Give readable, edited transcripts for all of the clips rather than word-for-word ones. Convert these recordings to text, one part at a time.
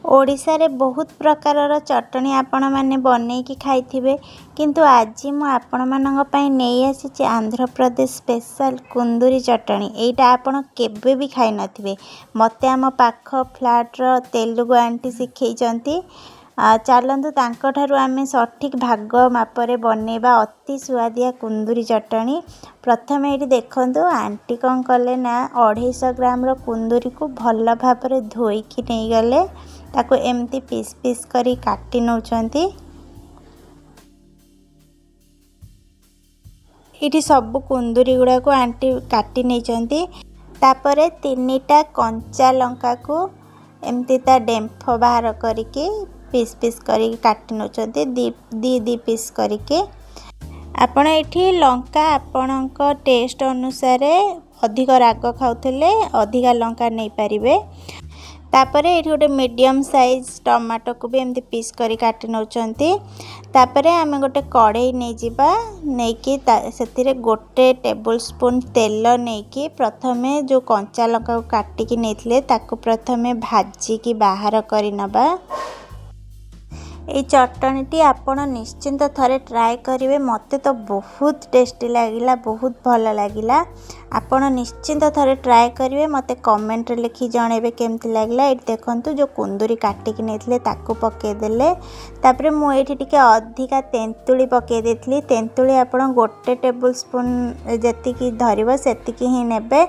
ओडिशा रे बहुत प्रकारर चटनी आपण माने बनेकी खाइथिबे किंतु आज मु आपण मानक पई नेई आसीची आंध्र प्रदेश स्पेशल कुंदूरी चटनी। एटा आपण केबे भी खाइ नथिबे। मते आम पाख फ्लैट रो तेलुगु आंटी सिखैचंती। चलतु तांकठारु आमे सठिक भाग मापरे बनेबा अति सुआदिया कुंदूरी चटनी। प्रथम ये देखंतु आंटी कौन कले ना 250 ग्राम रो कुंदूरी को भल भाबरे धोईकी नहीं गले ताको एमती पीस पीस करी काटी नौचंती। इटी सब कुंदूरी गुड़ा को आंटी काटी नहीं तापरे 3टा कंचा लंका को एमती ता डेम्फ बाहर करके पीस पीस करी काटी नौचंती। दी पीस करके आपण एठी लंका आपणक टेस्ट अनुसार अधिक राग खाउथले अधिक लंका नहीं पारिबे। तापरे एठी गोटे मीडियम साइज टमाटो को भी एमती पीस करी काटी नौचंती। तापरे आमे गोटे कढ़ाई नहीं जिबा नेकी सेतिरे गोटे टेबल स्पून तेल नेकी प्रथमे जो कंचा लंका को काटिकी नेथिले ताको प्रथमे भाजी की बाहर करी नबा। ये चटनी आपण निश्चिंत थरे ट्राए करेंगे। मते तो बहुत टेस्टी लगिला बहुत भल लगिला। आपण निश्चिंत थरे ट्राए करेंगे मते कमेंट रे लिखि जणेबे केमती लगिला। ए देखंतु जो कुंदूरी काटिकी नेथिले ताको पके देले। तापरे मु एठी टिके अधिका तेंतुली पके देथली। तेंतुली आपण गोटे टेबल स्पून जतिकी धरिबो सेतिकी ही नेबे।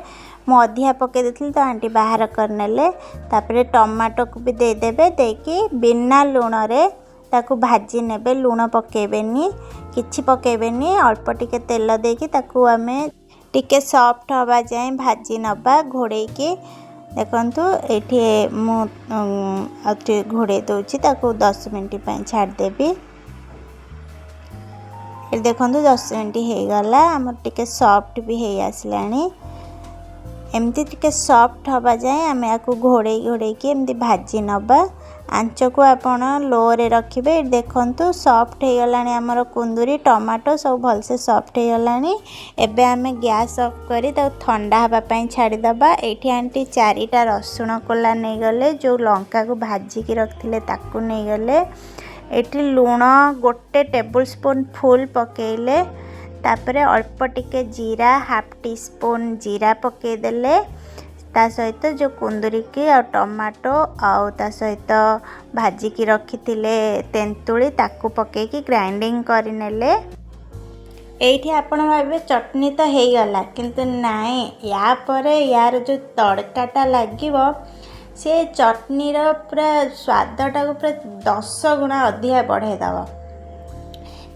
मु अधिया पके देथली तो आंटी बाहर करनेले। तापरे टमाटो को भी दे देबे देकी बिना लूण रे ताकू भाजी नेबे। लूण पकेबेनी किछि पकेबेनी अल्प टिके तेल देकी ताकू आमे टिके सॉफ्ट हवा जाए भाजी नबा घोड़े के। देखंतु एठी मु आते घोड़े दोची ताकू 10 मिनिट पय छाड़ देबी। ए देखंतु 10 मिनिट हे गला हमर टिके सॉफ्ट भी हे आसलानी। एमती टिके सॉफ्ट हवा जाए आमे आकू घोड़े घोड़े के एमती भाजी नबा। आंच को आपण लो रे रखिबे। देखंतु सॉफ्ट हे गलानी हमर कुंदूरी टमाटो सब भल से सॉफ्ट हे गलानी। एबे आमे गैस ऑफ करी ता ठंडा हवा पई छाड़ी दबा। एठी आंटी 4टा रसुण कोला नै गले जो लंका को भाजी की रखथिले ताकू नै गले। एठी लूण गोटे टेबल स्पून फुल पकेइले। तापरे अल्प टिके जीरा हाफ टी स्पून जीरा पके देले। ता सहित जो कुंदूरी की और टमाटो आउ ता सहित भाजी की रखी थिले तेंतुली ताकू पके की ग्राइंडिंग करी नेले। एठी आपण भाबे चटनी तो हे गला किंतु नाई या परे यार जो तड़काटा लागिवो से चटनी रो पूरा स्वादटा को पूरा 10 गुणा अधिक बढ़ाई दबो।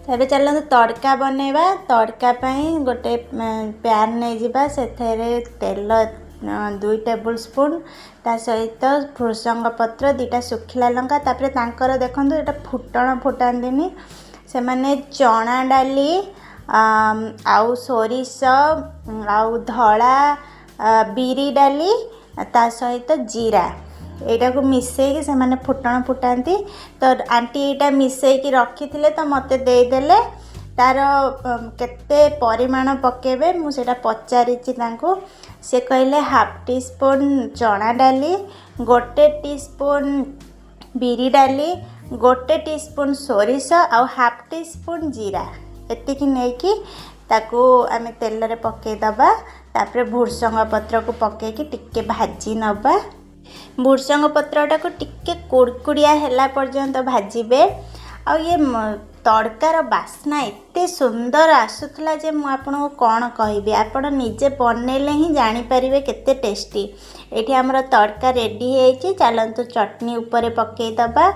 तबे चलते तड़का बनेबा। तड़का पई गोटे पैन नहीं जिबा सेथरे तेल 2 टेबल स्पून ता सहित भृषंग पत्र 2टा सुखिला लंका। तापरे तांकर देखंतु एटा फुटण फुटांदिनी से माने चना डाली आउ सोरिष आउ धड़ा बिरी डाली ता सहित जीरा एटा को मिसई के से माने फुटण फुटांती। तो आंटी एटा मिसई की रखी थिले तो मते दे देले। तार केते परिमाण पकेबे मु सेटा पचारिछि तांको। से कहले हाफ टी स्पून चना डाली गोटे टी स्पून बिरी डाली गोटे टी स्पून सोरिष आ हाफ टी स्पून जीरा एतिकी नेकी ताकू आमे तेल रे पके दबा। तापरे भृषंग पत्र को पके की टिके भाजी नबा। भृषंग पत्रटा को टिके कुड़कुड़िया हेला पर्यंत भाजीबे। आ ये तड़कार बास्ना एते सुंदर आसुथला जे मु आपनको कौन कहबी। आपण निजे बनेले ही जानी परिबे केते टेस्टी। एठी हमर तड़का रेडी हेछि। चलंतु चटनी ऊपर पके दबा।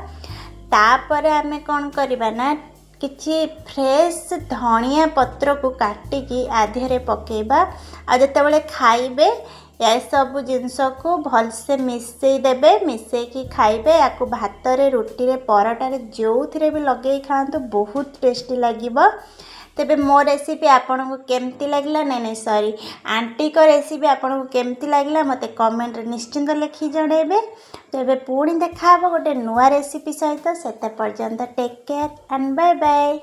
तापरे आमे कोन करबा ना किछि फ्रेश धनिया पत्र को काटिकी आधेरे पकेबा। आ जते बेले खाइबे या सब जिनस को भल से मिसई देबे। मिसई की खाइबे याकू भात रे रोटी रे पराठा रे जो थिरे भी लगे खांतु बहुत टेस्टी लागिबो। तेबे मो रेसिपी आपनको केमती लागला नै सॉरी आंटी को रेसिपी आपनको केमती लागला मते कमेंट रे निश्चिंत लिखि जणेबे। तेबे पुणी देखा गोटे नुआ रेसिपी सहित सेते पर्यंत take care and bye bye.